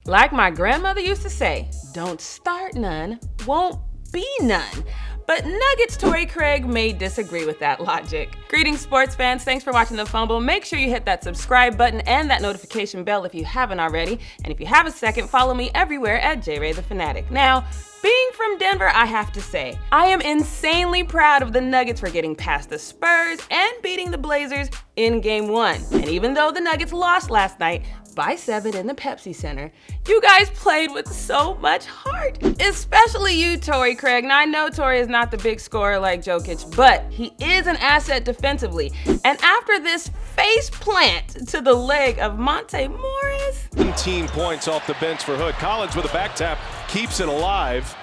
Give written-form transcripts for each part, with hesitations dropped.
Like my grandmother used to say, don't start none, won't be none. But Nuggets Torrey Craig may disagree with that logic. Greetings, sports fans. Thanks for watching The Fumble. Make sure you hit that subscribe button and that notification bell if you haven't already. And if you have a second, follow me everywhere at JRayTheFanatic. Now, being from Denver, I have to say, I am insanely proud of the Nuggets for getting past the Spurs and beating the Blazers in Game 1. And even though the Nuggets lost last night by 7 in the Pepsi Center, you guys played with so much heart. Especially you, Torrey Craig. Now, I know Torrey is not the big scorer like Jokic, but he is an asset defensively. And after this face plant to the leg of Monte Morris, 17 points off the bench for Hood. Collins with a back tap keeps it alive.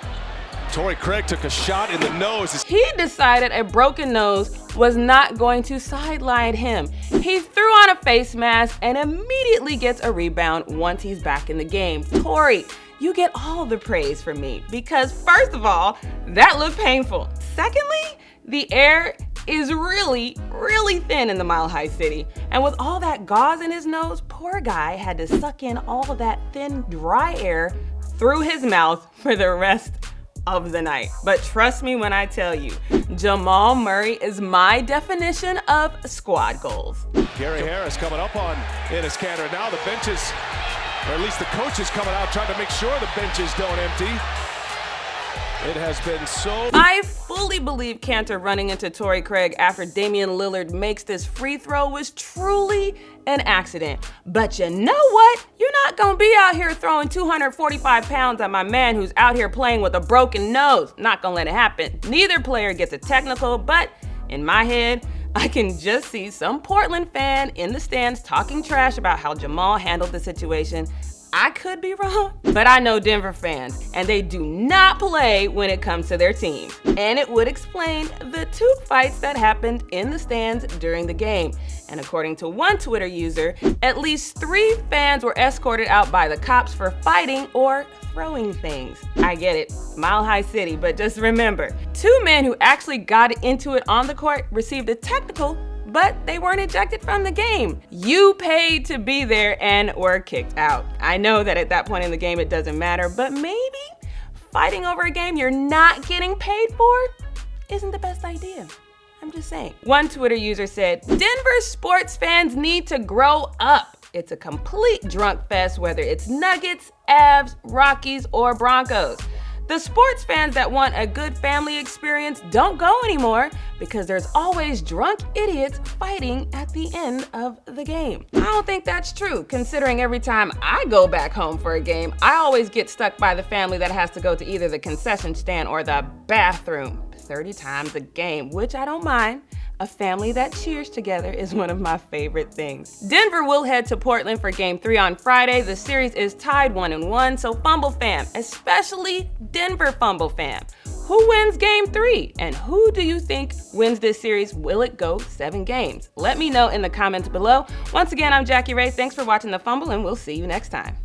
Torrey Craig took a shot in the nose. He decided a broken nose was not going to sideline him. He threw on a face mask and immediately gets a rebound once he's back in the game. Torrey, you get all the praise from me because first of all, that looked painful. Secondly, the air is really, really thin in the Mile High City. And with all that gauze in his nose, poor guy had to suck in all of that thin, dry air through his mouth for the rest of the night. But trust me when I tell you, Jamal Murray is my definition of squad goals. Gary Harris coming up on Enes Kanter. Now the benches, or at least the coaches coming out trying to make sure the benches don't empty. It has been so... I fully believe Kanter running into Torrey Craig after Damian Lillard makes this free throw was truly an accident. But you know what? You're not gonna be out here throwing 245 pounds at my man who's out here playing with a broken nose. Not gonna let it happen. Neither player gets a technical, but in my head, I can just see some Portland fan in the stands talking trash about how Jamal handled the situation. I could be wrong, but I know Denver fans, and they do not play when it comes to their team. And it would explain the 2 fights that happened in the stands during the game. And according to one Twitter user, at least 3 fans were escorted out by the cops for fighting or throwing things. I get it, Mile High City, but just remember, 2 men who actually got into it on the court received a technical, but they weren't ejected from the game. You paid to be there and were kicked out. I know that at that point in the game it doesn't matter, but maybe fighting over a game you're not getting paid for isn't the best idea. I'm just saying. One Twitter user said, Denver sports fans need to grow up. It's a complete drunk fest, whether it's Nuggets, Avs, Rockies, or Broncos. The sports fans that want a good family experience don't go anymore because there's always drunk idiots fighting at the end of the game. I don't think that's true, considering every time I go back home for a game, I always get stuck by the family that has to go to either the concession stand or the bathroom 30 times a game, which I don't mind. A family that cheers together is one of my favorite things. Denver will head to Portland for Game 3 on Friday. The series is tied 1-1, so Fumble fam, especially Denver Fumble fam, who wins Game 3? And who do you think wins this series? Will it go 7 games? Let me know in the comments below. Once again, I'm Jackie Ray. Thanks for watching The Fumble, and we'll see you next time.